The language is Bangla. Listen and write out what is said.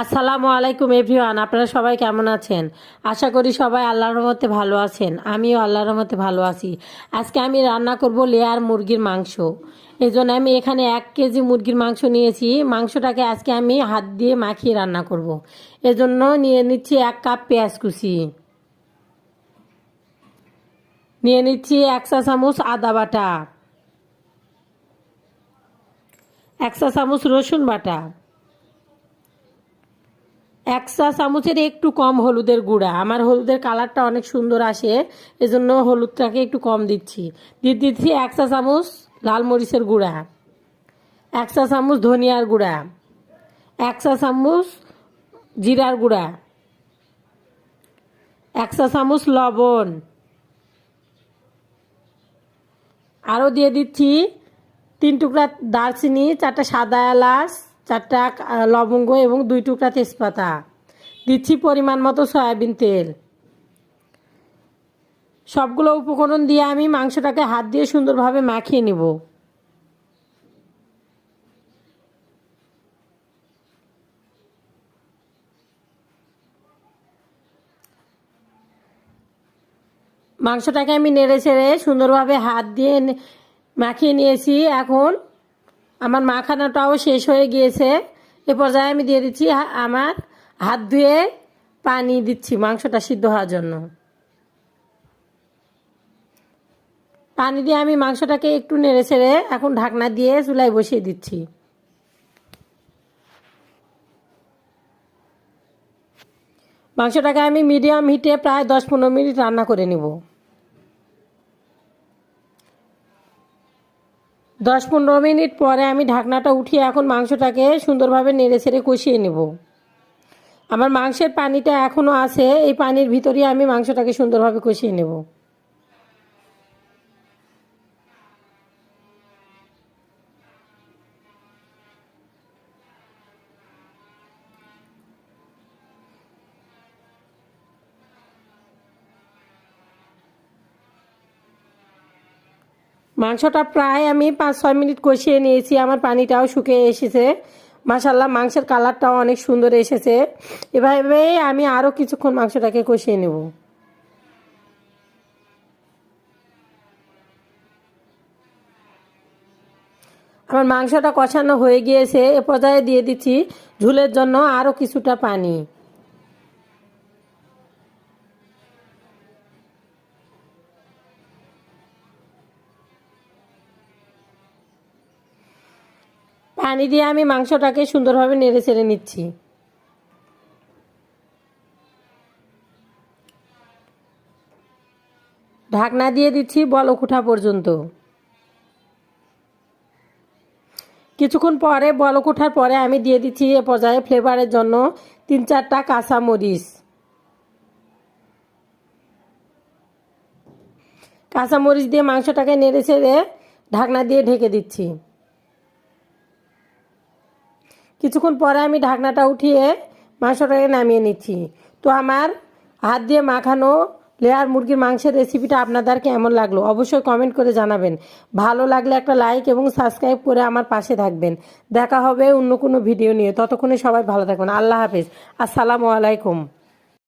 আসসালামু আলাইকুম এভরিওয়ান, আপনারা সবাই কেমন আছেন? আশা করি সবাই আল্লাহর রহমতে ভালো আছেন। আমিও আল্লাহর রহমতে ভালো আছি। আজকে আমি রান্না করব লেয়ার মুরগির মাংস। এই জন্য আমি এখানে 1 কেজি মুরগির মাংস নিয়েছি। মাংসটাকে আজকে আমি হাত দিয়ে মাখিয়ে রান্না করব। এজন্য নিয়ে নিচ্ছি 1 কাপ পেঁয়াজ কুচি, নিয়ে নিচ্ছি 1 চা চামচ আদা বাটা, 1 চা চামচ রসুন বাটা, 1 চা চামচের একটু কম হলুদের গুঁড়া। আমার হলুদের কালারটা অনেক সুন্দর আসে, এজন্য হলুদটাকে একটু কম দিচ্ছি। দিয়ে দিচ্ছি 1 চা চামচ লাল মরিচের গুঁড়া, 1 চা চামচ ধনিয়ার গুঁড়া, 1 চা চামচ জিরার গুঁড়া, 1 চা চামচ লবণ। আরও দিয়ে দিচ্ছি 3 টুকরা দারচিনি, 4টা সাদা এলাচ, 4টা লবঙ্গ এবং 2 টুকরা তেজপাতা। দিচ্ছি পরিমাণ মতো সয়াবিন তেল। সবগুলো উপকরণ দিয়ে আমি মাংসটাকে হাত দিয়ে সুন্দরভাবে মাখিয়ে নেব। মাংসটাকে আমি নেড়ে ছেড়ে সুন্দরভাবে হাত দিয়ে মাখিয়ে নিয়েছি। এখন আমার মাখানোটাও শেষ হয়ে গিয়েছে। এ পর্যায়ে আমি দিয়ে দিচ্ছি আমার হাত ধুয়ে পানি দিচ্ছি মাংসটা সিদ্ধ হওয়ার জন্য। পানি দিয়ে আমি মাংসটাকে একটু নেড়ে ছেড়ে এখন ঢাকনা দিয়ে চুলায় বসিয়ে দিচ্ছি। মাংসটাকে আমি মিডিয়াম হিটে প্রায় 10-15 মিনিট রান্না করে নেব। 10-15 মিনিট পরে আমি ঢাকনাটা উঠিয়ে এখন মাংসটাকে সুন্দরভাবে নেড়ে ছেড়ে কষিয়ে নেব। আমার মাংসের পানিটা এখনও আছে, এই পানির ভিতরেই আমি মাংসটাকে সুন্দরভাবে কষিয়ে নেব। মাংসটা প্রায় আমি 5-6 মিনিট কষিয়ে নিয়েছি। আমার পানিটাও শুকিয়ে এসেছে। মাশাআল্লাহ, মাংসের কালারটাও অনেক সুন্দর এসেছে। এভাবে আমি আরও কিছুক্ষণ মাংসটাকে কষিয়ে নেব। আমার মাংসটা কষানো হয়ে গিয়েছে। এ পর্যায়ে দিয়ে দিচ্ছি ঝোলের জন্য আরও কিছুটা পানি। পানি দিয়ে আমি মাংসটাকে সুন্দরভাবে নেড়ে চেড়ে নিচ্ছি। ঢাকনা দিয়ে দিচ্ছি বলক ওঠা পর্যন্ত। কিছুক্ষণ পরে বলক ওঠার পরে আমি দিয়ে দিচ্ছি এ পর্যায়ে ফ্লেভারের জন্য 3-4টা কাঁচামরিচ। কাঁচামরিচ দিয়ে মাংসটাকে নেড়ে চেড়ে ঢাকনা দিয়ে ঢেকে দিচ্ছি। কিছুক্ষণ পরে আমি ঢাকনাটা উঠিয়ে মাংসটাকে নামিয়ে নিচ্ছি। তো আমার হাত দিয়ে মাখানো লেয়ার মুরগির মাংসের রেসিপিটা আপনাদের কেমন লাগলো অবশ্যই কমেন্ট করে জানাবেন। ভালো লাগলে একটা লাইক এবং সাবস্ক্রাইব করে আমার পাশে থাকবেন। দেখা হবে অন্য কোনো ভিডিও নিয়ে। ততক্ষণে সবাই ভালো থাকবেন। আল্লাহ হাফেজ। আসসালামু আলাইকুম।